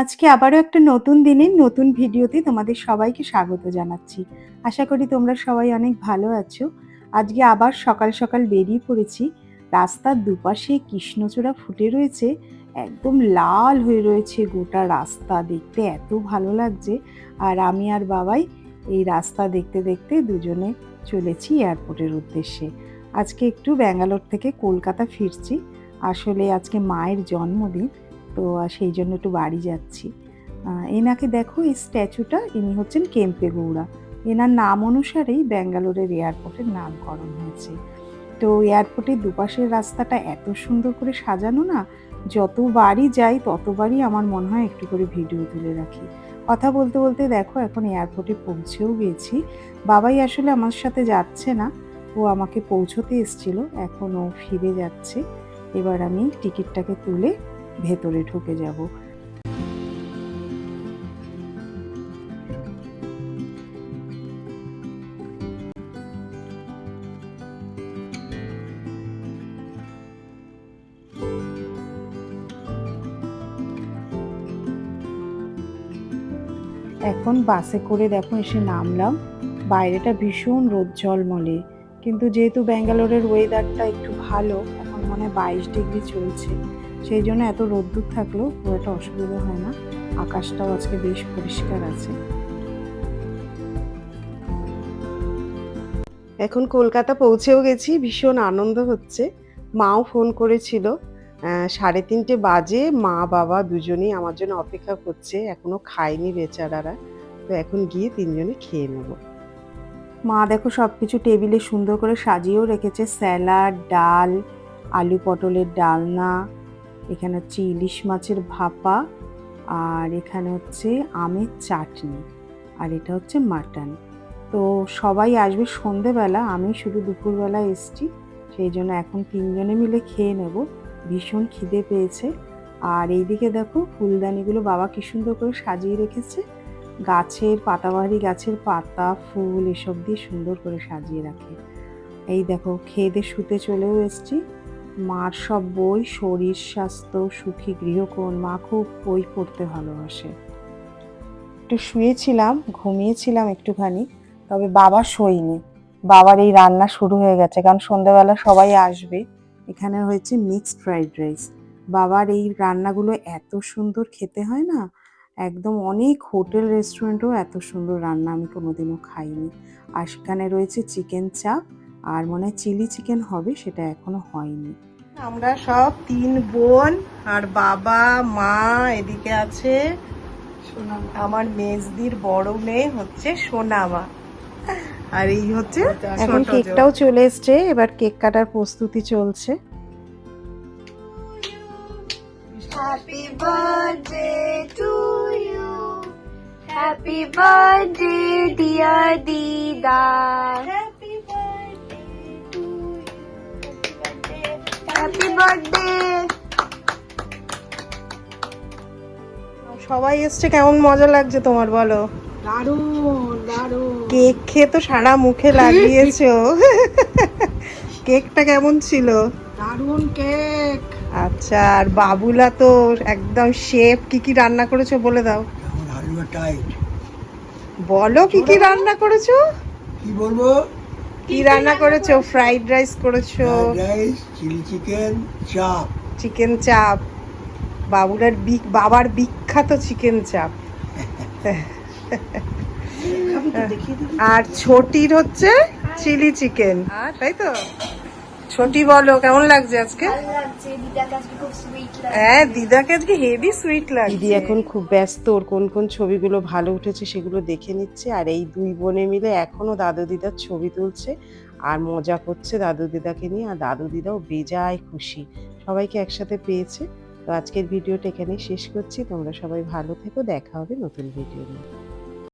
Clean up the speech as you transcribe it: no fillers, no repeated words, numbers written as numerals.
আজকে আবারও একটা নতুন দিনের নতুন ভিডিওতে তোমাদের সবাইকে স্বাগত জানাচ্ছি। আশা করি তোমরা সবাই অনেক ভালো আছো। আজকে আবার সকাল সকাল বেরিয়ে পড়েছি। রাস্তার দুপাশে কৃষ্ণচূড়া ফুটে রয়েছে, একদম লাল হয়ে রয়েছে গোটা রাস্তা, দেখতে এত ভালো লাগছে। আর আমি আর বাবাই এই রাস্তা দেখতে দেখতে দুজনে চলেছি এয়ারপোর্টের উদ্দেশ্যে। আজকে একটু ব্যাঙ্গালোর থেকে কলকাতা ফিরছি। আসলে আজকে মায়ের জন্মদিন, তো সেই জন্য একটু বাড়ি যাচ্ছি। এনাকে দেখো, এই স্ট্যাচুটা, ইনি হচ্ছেন কেম্পে গৌড়া। এনার নাম অনুসারেই ব্যাঙ্গালোরের এয়ারপোর্টের নামকরণ হয়েছে। তো এয়ারপোর্টের দুপাশের রাস্তাটা এত সুন্দর করে সাজানো না, যতবারই যাই ততবারই আমার মনে হয় একটু করে ভিডিও তুলে রাখি। কথা বলতে বলতে দেখো এখন এয়ারপোর্টে পৌঁছেও গেছি। বাবাই আসলে আমার সাথে যাচ্ছে না, ও আমাকে পৌঁছতে এসেছিল, এখন ও ফিরে যাচ্ছে। এবার আমি টিকিটটাকে তুলে ভেতরে ঢুকে যাব। এখন বাসে করে দেখো এসে নামলাম। বাইরেটা ভীষণ রোদ ঝলমলে, কিন্তু যেহেতু ব্যাঙ্গালোরের ওয়েদারটা একটু ভালো, এখন মনে হয় 22 ডিগ্রি চলছে, সেই জন্য এত রোদ্দুর থাকলেও খুব একটা অসুবিধা হয় না। আকাশটাও আজকে বেশ পরিষ্কার আছে। এখন কলকাতা পৌঁছেও গেছি, ভীষণ আনন্দ হচ্ছে। মাও ফোন করেছিল, 3:30 বাজে, মা বাবা দুজনেই আমার জন্য অপেক্ষা করছে, এখনো খায়নি বেচারারা। তো এখন গিয়ে তিনজনে খেয়ে নেব। মা দেখো সবকিছু টেবিলে সুন্দর করে সাজিয়েও রেখেছে, স্যালাড, ডাল, আলু পটলের ডালনা, এখানে হচ্ছে ইলিশ মাছের ভাপা, আর এখানে হচ্ছে আমের চাটনি, আর এটা হচ্ছে মাটন। তো সবাই আসবে সন্ধেবেলা, আমি শুধু দুপুরবেলা এসছি, সেই জন্য এখন তিনজনে মিলে খেয়ে নেব। ভীষণ খিদে পেয়েছে। আর এইদিকে দেখো ফুলদানিগুলো বাবা কি সুন্দর করে সাজিয়ে রেখেছে, গাছের পাতাবাহারি গাছের পাতা, ফুল এসব দিয়ে সুন্দর করে সাজিয়ে রাখে। এই দেখো খেয়ে দিয়ে শুতে চলেও এসছি। মার সব বই, শরীর স্বাস্থ্য, সুখী গৃহকোণ, মা খুব বই পড়তে ভালোবাসে। একটু শুয়েছিলাম, ঘুমিয়েছিলাম একটুখানি, তবে বাবা শোয়নি। বাবার এই রান্না শুরু হয়ে গেছে, কারণ সন্ধ্যাবেলা সবাই আসবে। এখানে হয়েছে মিক্সড ফ্রাইড রাইস। বাবার এই রান্নাগুলো এত সুন্দর খেতে হয় না, একদম অনেক হোটেল রেস্টুরেন্টেও এত সুন্দর রান্না আমি কোনোদিনও খাইনি। আর সেখানে রয়েছে চিকেন চাপ, আর মনে হয় চিলি চিকেন হবে, সেটা এখনো হয়নি। আমরা সব 3 বোন আর বাবা মা, এদিকে আছে আমার মেজদির বড় মেয়ে হচ্ছে সোনামা, আর এই হচ্ছে এখন কেকটাও চলে এসছে, এবার কেক কাটার প্রস্তুতি চলছে। Happy birthday to you. Happy birthday, dear Dida. Happy birthday to you. Happy birthday. সবাই এসছে, কেমন মজা লাগছে তোমার বলো? দারুণ দারুণ। কেক খেয়ে তো সারা মুখে লাগিয়েছো। কেকটা কেমন ছিল? দারুণ কেক। আচ্ছা, আর বাবুলা তো একদম শেফ। কি কি রান্না করেছো বলে দাও। হালুয়া টাইট। বলো কি কি রান্না করেছো। কি বলবো? কি রান্না করেছো? ফ্রাইড রাইস করেছো, রাইস, চিলি চিকেন, চাপ। চিকেন চাপ, বাবার বিখ্যাত চিকেন চাপ। আর ছোটির হচ্ছে চিলি চিকেন, তাই তো? ছোটি বলো কেমন লাগছে আজকে? ভালো লাগছে, দিদার কাছে খুব সুইট লাগছে। হ্যাঁ, দিদাকে আজকে হেভি সুইট লাগছে। দিদি এখন খুব ব্যস্ত, ওর কোন কোন ছবিগুলো ভালো উঠেছে সেগুলো দেখে নিচ্ছে। আর এই দুই বোনে মিলে এখনো দাদু দিদার ছবি তুলছে আর মজা করছে দাদু দিদাকে নিয়ে। আর দাদু দিদাও বেজায় খুশি, সবাইকে একসাথে পেয়েছে। তো আজকের ভিডিওটা এখানেই শেষ করছি। তোমরা সবাই ভালো থেকো, দেখা হবে নতুন ভিডিও নিয়ে।